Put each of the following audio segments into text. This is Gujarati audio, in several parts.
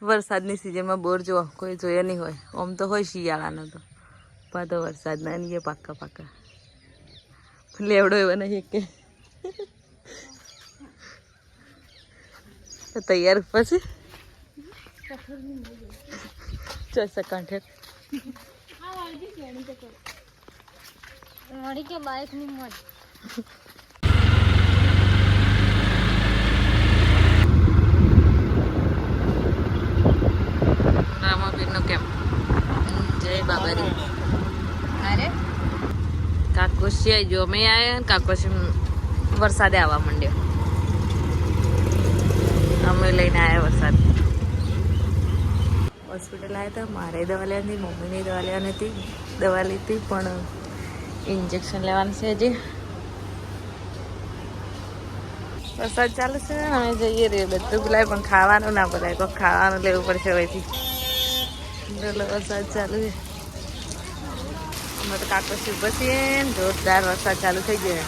વરસાદની સિઝનમાં બોર જો કોઈ જોયા નહીં હોય. આમ તો હોય શિયાળાનો તો પણ તો વરસાદના નહીં પાક્કા પાક્કા લેવડો એવો નહીં કે તૈયાર પછી ચોસા કાંઠે કે બાઈક ની મોજ રામાપીરનો કેમ્પ. જય બાબારી. અરે કાકોશી આવી જો અમે આવ્યા ને કાકોશી વરસાદે આવવા માંડ્યો. અમે લઈને આવ્યા વરસાદ. હોસ્પિટલ આવ્યા હતા. મારે દવા લેવાની હતી, મમ્મીની દવા લેવાની હતી. દવા લીધી પણ ઇન્જેક્શન લેવાનું છે હજી. વરસાદ ચાલે છે અમે જઈએ રે બધું બોલાય પણ ખાવાનું ના બોલાય. કોઈ ખાવાનું લેવું પડશે હવેથી. વરસાદ ચાલુ છે. અમે તો કાકોશી ઉભા છીએ ને જોરદાર વરસાદ ચાલુ થઈ ગયો.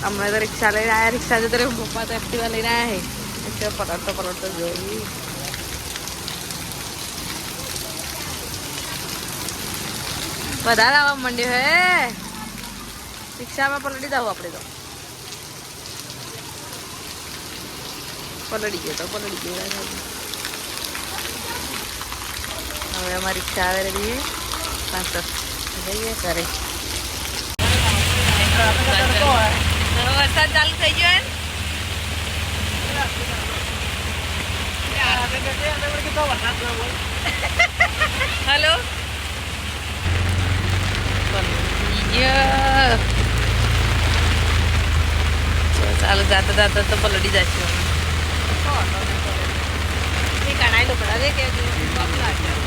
અમે તો રિક્ષા લઈને આવ્યા. રિક્ષા જતો રહ્યો. પપ્પા તો એક્ટિવા લઈને આવ્યા છે. પલટતો જોઈ વધારે આવવા માંડ્યો હે. રિક્ષામાં પલટી દઉં આપણે તો. પલટી ગયો. હવે અમારી રિક્ષા આવે રહી પાછળ જઈએ ઘરે. વરસાદ ચાલુ થઈ ગયો. હેલો ચાલો જાતા જાતા તો પલટી જશે.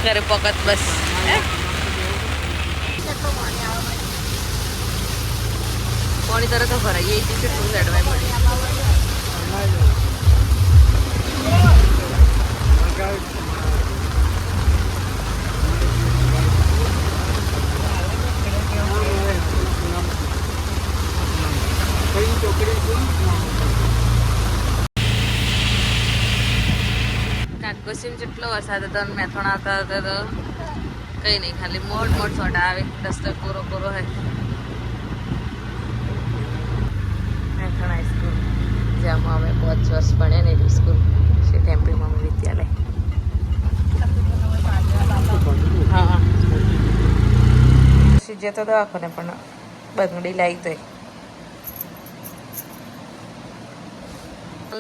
ઘરે પકત બસ. પાણી તરત ભરાઈએ કેટલું લડવાય પડે. કાકોશીમાં જેટલો વરસાદ હતો અને મેથોણા આવતા હતા તો કઈ નહીં, ખાલી મોટ છોટા આવે. રસ્તો પૂરો હે. મેથોણા સ્કૂલ જ્યાં અમે 5 વર્ષ ભણ્યા ને એવી સ્કૂલ છે. ટેમ્પરીમાં વિદ્યાલય. હા જતો દવાખાને પણ બંગડી લાવી તો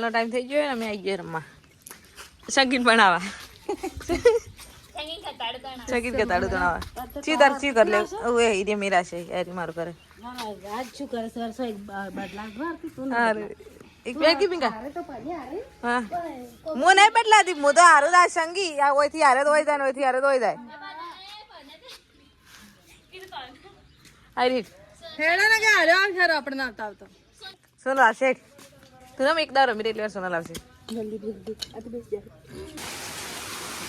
ટાઈમ થઈ ગયો ને અમે આવી ગયા રમવા. સંગીત બનાવવા સંગીત કતાડું તણાવા ચી કર લે ઓએ ઈરે મેરા છે યારી મારું કરે આજ શું કરે સર સો એક બદલા અરે એક બે કી પિંગા હા મો નહીં બદલા દી મો તો હારો દા સંગી આ ઓયથી હારે તો હોય જાય ઓયથી હારે તો હોય જાય આરી હેડા ને કે હારે આમ છે આપણે ના આવતો સોના શેઠ તું એક દાવ રમી એટલે સોના લાવશે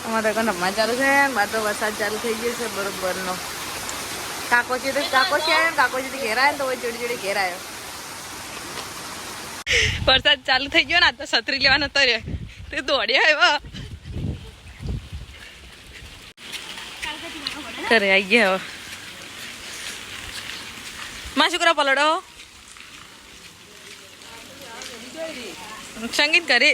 અમારે તો રમવા ચાલુ છે. બાર તો વરસાદ ચાલુ થઈ ગયો છે બરોબર નો. કાકોજી ઘેર આવ્યો તો જોડી ઘેર આવ્યો. વરસાદ ચાલુ થઈ ગયો ને તો છત્રી લેવાનો તો રે તે દોડ્યા આવ્યો. ઘરે આવી ગયા. માં છોકરા પલડો સંગીત કરે